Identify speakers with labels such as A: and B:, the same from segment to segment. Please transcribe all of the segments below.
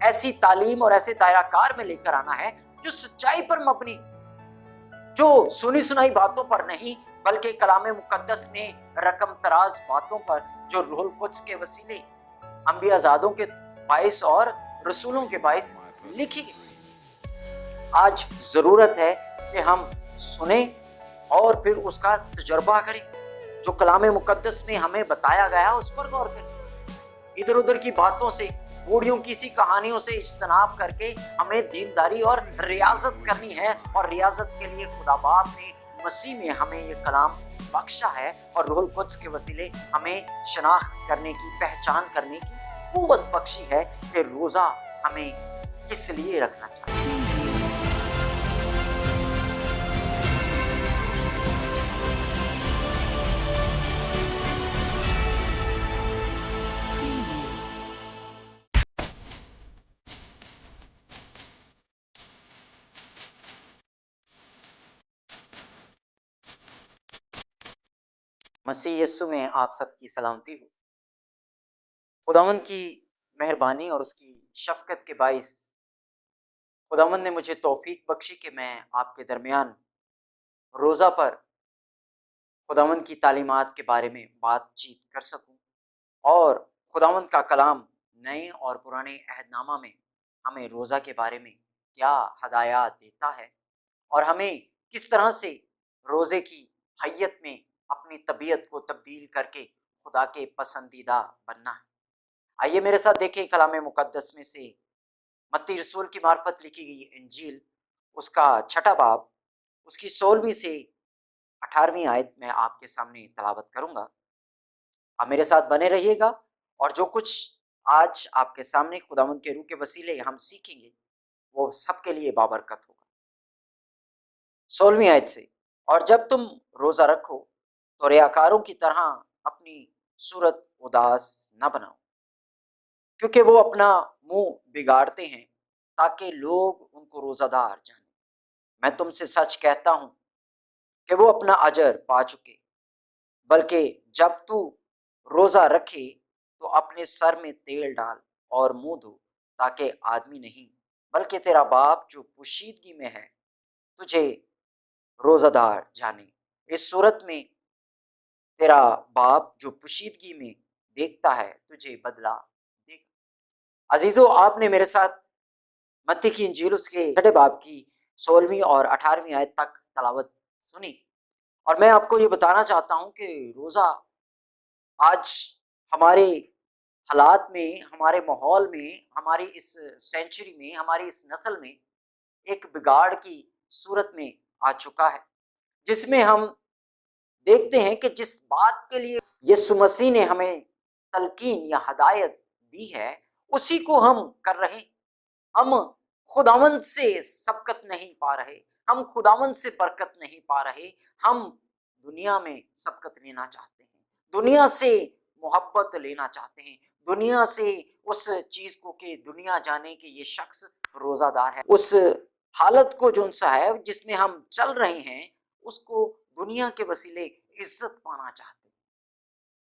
A: ایسی تعلیم اور ایسے دائرہ کار میں لے کر آنا ہے جو سچائی پر مبنی، جو سنی سنائی باتوں پر نہیں بلکہ کلام مقدس میں رقم تراز باتوں پر، جو روح القدس کے وسیلے انبیاء زادوں کے باعث اور رسولوں کے باعث لکھی گئی۔ آج ضرورت ہے کہ ہم سنیں اور پھر اس کا تجربہ کریں، جو کلام مقدس میں ہمیں بتایا گیا اس پر غور کریں۔ ادھر ادھر کی باتوں سے، بوڑھیوں کی سی کہانیوں سے اجتناب کر کے ہمیں دینداری اور ریاضت کرنی ہے، اور ریاضت کے لیے خدا باپ نے مسیح میں ہمیں یہ کلام بخشا ہے، اور روح القدس کے وسیلے ہمیں شناخت کرنے کی، پہچان کرنے کی قوت بخشی ہے کہ روزہ ہمیں کس لیے رکھنا چاہیے۔ مسیح یسوع میں آپ سب کی سلامتی ہو۔ خداوند کی مہربانی اور اس کی شفقت کے باعث خداوند نے مجھے توفیق بخشی کہ میں آپ کے درمیان روزہ پر خداوند کی تعلیمات کے بارے میں بات چیت کر سکوں، اور خداوند کا کلام نئے اور پرانے عہد نامہ میں ہمیں روزہ کے بارے میں کیا ہدایات دیتا ہے، اور ہمیں کس طرح سے روزے کی حیت میں اپنی طبیعت کو تبدیل کر کے خدا کے پسندیدہ بننا ہے۔ آئیے میرے ساتھ دیکھیں کلام مقدس میں سے متی رسول کی معرفت لکھی گئی انجیل، اس کا 6 باب، اس کی 16ویں سے 18ویں آیت میں آپ کے سامنے تلاوت کروں گا۔ آپ میرے ساتھ بنے رہیے گا، اور جو کچھ آج آپ کے سامنے خداوند کے روح کے وسیلے ہم سیکھیں گے وہ سب کے لیے بابرکت ہوگا۔ 16ویں آیت سے، اور جب تم روزہ رکھو تو ریاکاروں کی طرح اپنی صورت اداس نہ بناؤ، کیونکہ وہ اپنا منہ بگاڑتے ہیں تاکہ لوگ ان کو روزہ دار جانیں۔ میں تم سے سچ کہتا ہوں کہ وہ اپنا اجر پا چکے۔ بلکہ جب تو روزہ رکھے تو اپنے سر میں تیل ڈال اور منہ دھو، تاکہ آدمی نہیں بلکہ تیرا باپ جو پوشیدگی میں ہے تجھے روزہ دار جانے۔ اس صورت میں تیرا باپ جو پوشیدگی میں دیکھتا ہے تجھے بدلہ دے گا۔ عزیزو، آپ نے میرے ساتھ متی کی انجیل اس کے 6 باب کی 16ویں اور 18ویں آیت تک تلاوت سنی، اور میں آپ کو یہ بتانا چاہتا ہوں کہ روزہ آج ہمارے حالات میں، ہمارے ماحول میں، ہماری اس سینچری میں، ہماری اس نسل میں ایک بگاڑ کی صورت میں آ چکا ہے، جس میں ہم دیکھتے ہیں کہ جس بات کے لیے یسوع مسیح نے ہمیں تلقین یا ہدایت دی ہے اسی کو ہم کر رہے ہیں۔ ہم خداوند سے سبقت نہیں پا رہے، ہم خداوند سے برکت نہیں پا رہے، ہم دنیا میں سبقت لینا چاہتے ہیں، دنیا سے محبت لینا چاہتے ہیں، دنیا سے اس چیز کو کہ دنیا جانے کہ یہ شخص روزہ دار ہے، اس حالت کو جو سا ہے جس میں ہم چل رہے ہیں اس کو دنیا کے وسیلے عزت پانا چاہتے ہیں،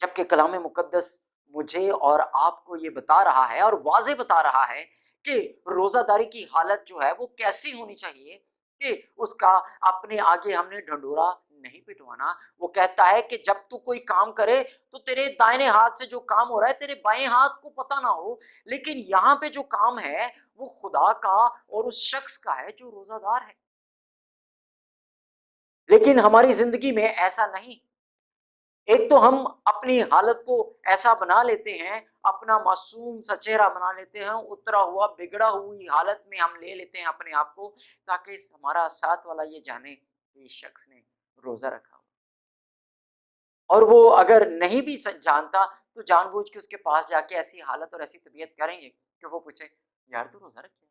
A: جبکہ کلام مقدس مجھے اور آپ کو یہ بتا رہا ہے اور واضح بتا رہا ہے کہ روزہ داری کی حالت جو ہے وہ کیسی ہونی چاہیے، کہ اس کا اپنے آگے ہم نے ڈھنڈورا نہیں پٹوانا۔ وہ کہتا ہے کہ جب تو کوئی کام کرے تو تیرے دائیں ہاتھ سے جو کام ہو رہا ہے تیرے بائیں ہاتھ کو پتہ نہ ہو، لیکن یہاں پہ جو کام ہے وہ خدا کا اور اس شخص کا ہے جو روزہ دار ہے۔ لیکن ہماری زندگی میں ایسا نہیں۔ ایک تو ہم اپنی حالت کو ایسا بنا لیتے ہیں، اپنا معصوم سا چہرہ بنا لیتے ہیں، اترا ہوا بگڑا ہوئی حالت میں ہم لے لیتے ہیں اپنے آپ کو، تاکہ ہمارا ساتھ والا یہ جانے کہ اس شخص نے روزہ رکھا ہو۔ اور وہ اگر نہیں بھی جانتا تو جان بوجھ کے اس کے پاس جا کے ایسی حالت اور ایسی طبیعت کریں گے کہ وہ پوچھے یار تو روزہ رکھے۔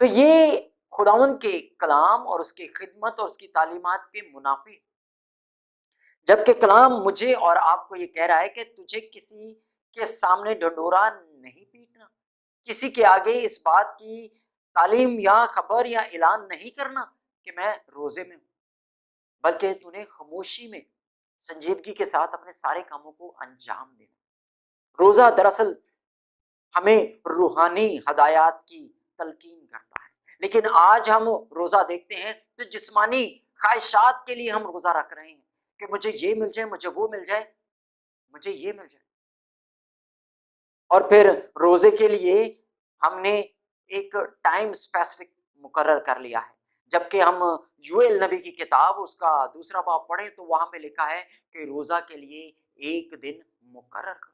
A: تو یہ خداوند کے کلام اور اس کی خدمت اور اس کی تعلیمات کے منافی، جبکہ کلام مجھے اور آپ کو یہ کہہ رہا ہے کہ تجھے کسی کے سامنے ڈھنڈورا نہیں پیٹنا، کسی کے آگے اس بات کی تعلیم یا خبر یا اعلان نہیں کرنا کہ میں روزے میں ہوں، بلکہ تو نے خاموشی میں سنجیدگی کے ساتھ اپنے سارے کاموں کو انجام دینا۔ روزہ دراصل ہمیں روحانی ہدایات کی تلقین کرتا ہے۔ لیکن آج ہم روزہ دیکھتے ہیں تو جسمانی خواہشات کے لیے ہم روزہ رکھ رہے ہیں کہ مجھے یہ مل جائے، مجھے وہ مل جائے، مجھے یہ مل جائے۔ اور پھر روزے کے لیے ہم نے ایک ٹائم اسپیسیفک مقرر کر لیا ہے، جبکہ ہم یوئیل نبی کی کتاب اس کا 2 باب پڑھیں تو وہاں پہ لکھا ہے کہ روزہ کے لیے ایک دن مقرر کرو۔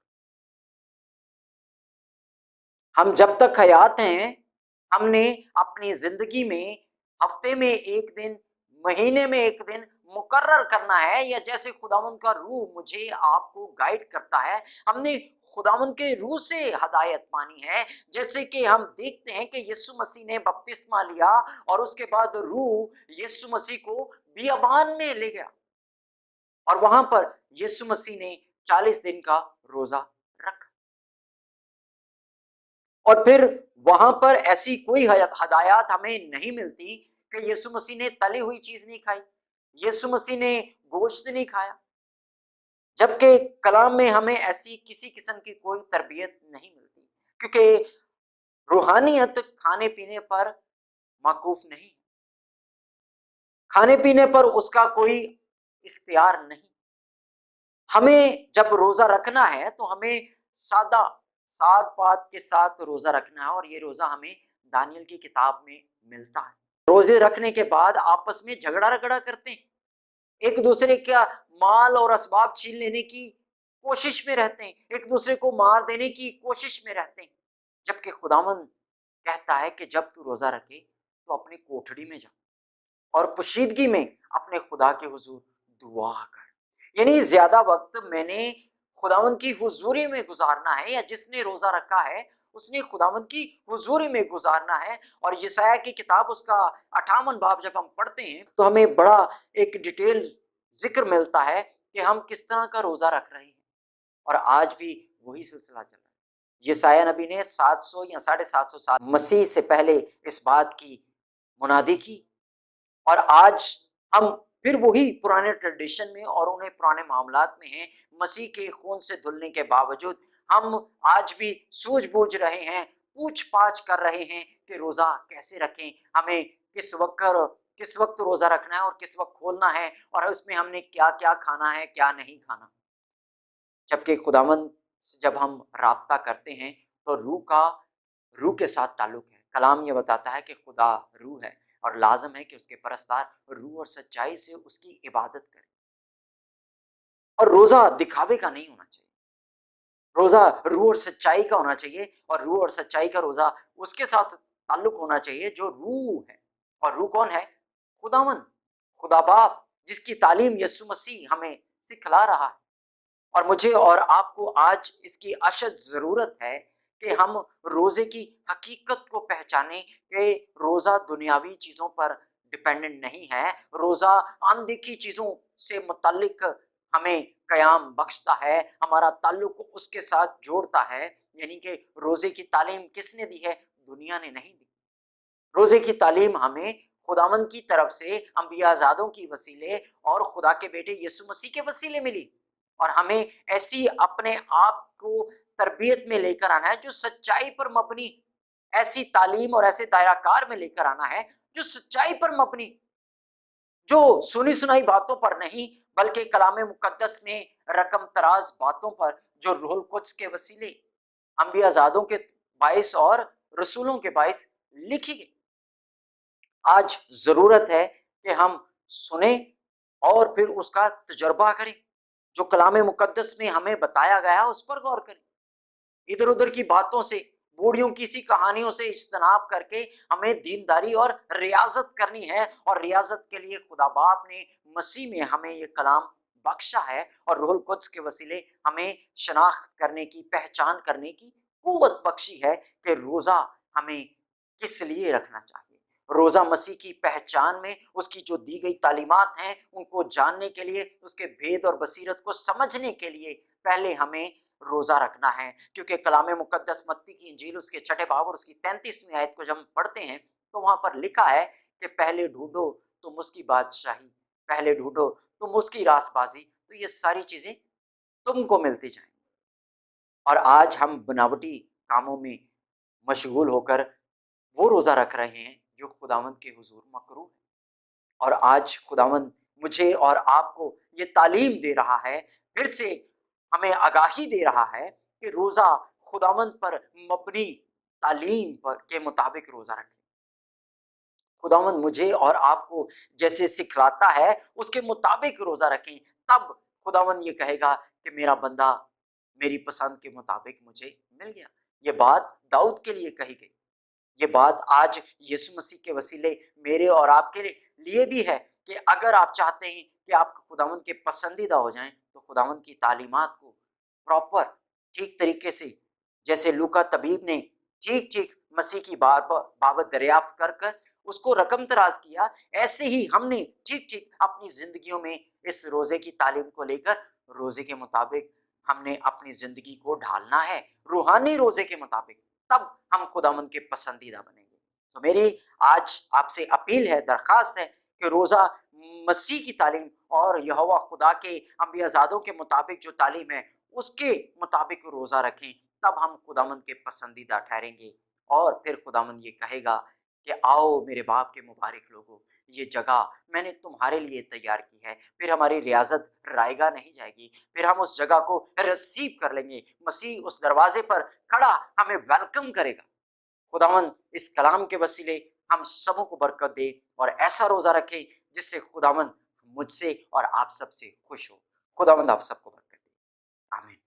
A: ہم جب تک حیات ہیں ہم نے اپنی زندگی میں ہفتے میں ایک دن، مہینے میں ایک دن مقرر کرنا ہے، یا جیسے خداوند کا روح مجھے آپ کو گائیڈ کرتا ہے، ہم نے خداوند کے روح سے ہدایت پانی ہے۔ جیسے کہ ہم دیکھتے ہیں کہ یسوع مسیح نے بپتسمہ لیا اور اس کے بعد روح یسوع مسیح کو بیابان میں لے گیا، اور وہاں پر یسوع مسیح نے 40 دن کا روزہ رکھا، اور پھر وہاں پر ایسی کوئی ہدایات ہمیں نہیں ملتی کہ یسوع مسیح نے تلی ہوئی چیز نہیں کھائی، یسوع مسیح نے گوشت نہیں کھایا، جبکہ کلام میں ہمیں ایسی کسی قسم کی کوئی تربیت نہیں ملتی، کیونکہ روحانیت کھانے پینے پر موقوف نہیں، کھانے پینے پر اس کا کوئی اختیار نہیں۔ ہمیں جب روزہ رکھنا ہے تو ہمیں سادہ ساد پات کے ساتھ روزہ رکھنا ہے، اور یہ روزہ ہمیں دانیل کی کتاب میں ملتا ہے۔ روزے رکھنے کے بعد آپس میں جھگڑا رگڑا کرتے ہیں، ایک دوسرے کا مال اور اسباب چھین لینے کی کوشش میں رہتے ہیں، ایک دوسرے کو مار دینے کی کوشش میں رہتے ہیں، جبکہ خداوند کہتا ہے کہ جب تو روزہ رکھے تو اپنی کوٹھڑی میں جا اور پوشیدگی میں اپنے خدا کے حضور دعا کر۔ یعنی زیادہ وقت میں نے خداوند کی حضوری میں گزارنا ہے، یا جس نے روزہ رکھا ہے اس نے خداوند کی حضوری میں گزارنا ہے۔ اور یسایہ کی کتاب اس کا 58 باب جب ہم پڑھتے ہیں تو ہمیں بڑا ایک ڈیٹیل ذکر ملتا ہے کہ ہم کس طرح کا روزہ رکھ رہے ہیں، اور آج بھی وہی سلسلہ چل رہا ہے۔ یسایہ نبی نے 700 یا 750 سال مسیح سے پہلے اس بات کی منادی کی، اور آج ہم پھر وہی پرانے ٹریڈیشن میں اور انہیں پرانے معاملات میں ہیں۔ مسیح کے خون سے دھلنے کے باوجود ہم آج بھی سوجھ بوجھ رہے ہیں، پوچھ پاچھ کر رہے ہیں کہ روزہ کیسے رکھیں، ہمیں کس وقت روزہ رکھنا ہے اور کس وقت کھولنا ہے، اور اس میں ہم نے کیا کیا کھانا ہے کیا نہیں کھانا۔ جبکہ خداوند سے جب ہم رابطہ کرتے ہیں تو روح کے ساتھ تعلق ہے۔ کلام یہ بتاتا ہے کہ خدا روح ہے، اور لازم ہے کہ اس کے پرستار روح اور سچائی سے اس کی عبادت کریں۔ اور روزہ دکھاوے کا نہیں ہونا چاہیے، روزہ روح اور سچائی کا ہونا چاہیے، اور روح اور سچائی کا روزہ اس کے ساتھ تعلق ہونا چاہیے جو روح ہے۔ اور روح کون ہے؟ خداوند، خدا باپ، جس کی تعلیم یسوع مسیح ہمیں سکھلا رہا ہے۔ اور مجھے اور آپ کو آج اس کی اشد ضرورت ہے کہ ہم روزے کی حقیقت کو پہچانیں کہ روزہ دنیاوی چیزوں پر ڈیپینڈنٹ نہیں ہے، روزہ اندیکھی چیزوں سے متعلق ہمیں قیام بخشتا ہے، ہمارا تعلق اس کے ساتھ جوڑتا ہے۔ یعنی کہ روزے کی تعلیم کس نے دی ہے؟ دنیا نے نہیں دی۔ روزے کی تعلیم ہمیں خداوند کی طرف سے انبیاء زادوں کی وسیلے اور خدا کے بیٹے یسوع مسیح کے وسیلے ملی، اور ہمیں ایسی اپنے آپ کو تربیت میں لے کر آنا ہے جو سچائی پر مبنی، ایسی تعلیم اور ایسے دائرہ کار میں لے کر آنا ہے جو سچائی پر مبنی، جو سنی سنائی باتوں پر نہیں بلکہ کلام مقدس میں رقم تراز باتوں پر، جو روح القدس کے وسیلے انبیاء زادوں کے باعث اور رسولوں کے باعث لکھی گئی۔ آج ضرورت ہے کہ ہم سنیں اور پھر اس کا تجربہ کریں، جو کلام مقدس میں ہمیں بتایا گیا اس پر غور کریں، ادھر ادھر کی باتوں سے، بوڑھیوں کی سی کہانیوں سے اجتناب کر کے ہمیں دینداری اور ریاضت کرنی ہے، اور ریاضت کے لیے خدا باپ نے مسیح میں ہمیں یہ کلام بخشا ہے، اور روح القدس کے وسیلے ہمیں شناخت کرنے کی، پہچان کرنے کی قوت بخشی ہے کہ روزہ ہمیں کس لیے رکھنا چاہیے۔ روزہ مسیح کی پہچان میں اس کی جو دی گئی تعلیمات ہیں ان کو جاننے کے لیے، اس کے بھید اور بصیرت کو سمجھنے کے لیے پہلے ہمیں روزہ رکھنا ہے، کیونکہ کلام مقدس متی کی انجیل اس کے 6 باب اور اس کی 33ویں آیت کو جب ہم پڑھتے ہیں تو وہاں پر لکھا ہے کہ پہلے ڈھونڈو تم اس کی بادشاہی، پہلے ڈھونڈو تم اس کی راست بازی، تو یہ ساری چیزیں تم کو ملتی جائیں۔ اور آج ہم بناوٹی کاموں میں مشغول ہو کر وہ روزہ رکھ رہے ہیں جو خداوند کے حضور مکروہ ہے۔ اور آج خداوند مجھے اور آپ کو یہ تعلیم دے رہا ہے، پھر سے ہمیں آگاہی دے رہا ہے کہ روزہ خداوند پر مبنی تعلیم پر کے مطابق روزہ رکھیں۔ خداوند مجھے اور آپ کو جیسے سکھلاتا ہے اس کے مطابق روزہ رکھیں، تب خداوند یہ کہے گا کہ میرا بندہ میری پسند کے مطابق مجھے مل گیا۔ یہ بات داؤد کے لیے کہی گئی، یہ بات آج یسوع مسیح کے وسیلے میرے اور آپ کے لیے بھی ہے کہ اگر آپ چاہتے ہیں کہ آپ خداوند کے پسندیدہ ہو جائیں تو خداوند کی تعلیمات کو پراپر ٹھیک طریقے سے، جیسے لوکا طبیب نے ٹھیک مسیح کی بابت دریافت کر کر اس کو رقم تراز کیا، ایسے ہی ہم نے ٹھیک اپنی زندگیوں میں اس روزے کی تعلیم کو لے کر روزے کے مطابق ہم نے اپنی زندگی کو ڈھالنا ہے، روحانی روزے کے مطابق، تب ہم خداوند کے پسندیدہ بنیں گے۔ تو میری آج آپ سے اپیل ہے، درخواست ہے کہ روزہ مسیح کی تعلیم اور یہوہ خدا کے انبیاء زادوں کے مطابق جو تعلیم ہے اس کے مطابق روزہ رکھیں، تب ہم خداوند کے پسندیدہ ٹھہریں گے۔ اور پھر خداوند یہ کہے گا کہ آؤ میرے باپ کے مبارک لوگوں، یہ جگہ میں نے تمہارے لیے تیار کی ہے۔ پھر ہماری ریاضت رائے گاہ نہیں جائے گی، پھر ہم اس جگہ کو ریسیو کر لیں گے۔ مسیح اس دروازے پر کھڑا ہمیں ویلکم کرے گا۔ خداوند اس کلام کے وسیلے ہم سبوں کو برکت دے اور ایسا روزہ رکھے جس سے خداوند مجھ سے اور آپ سب سے خوش ہو۔ خداوند آپ سب کو برکت دے، آمین۔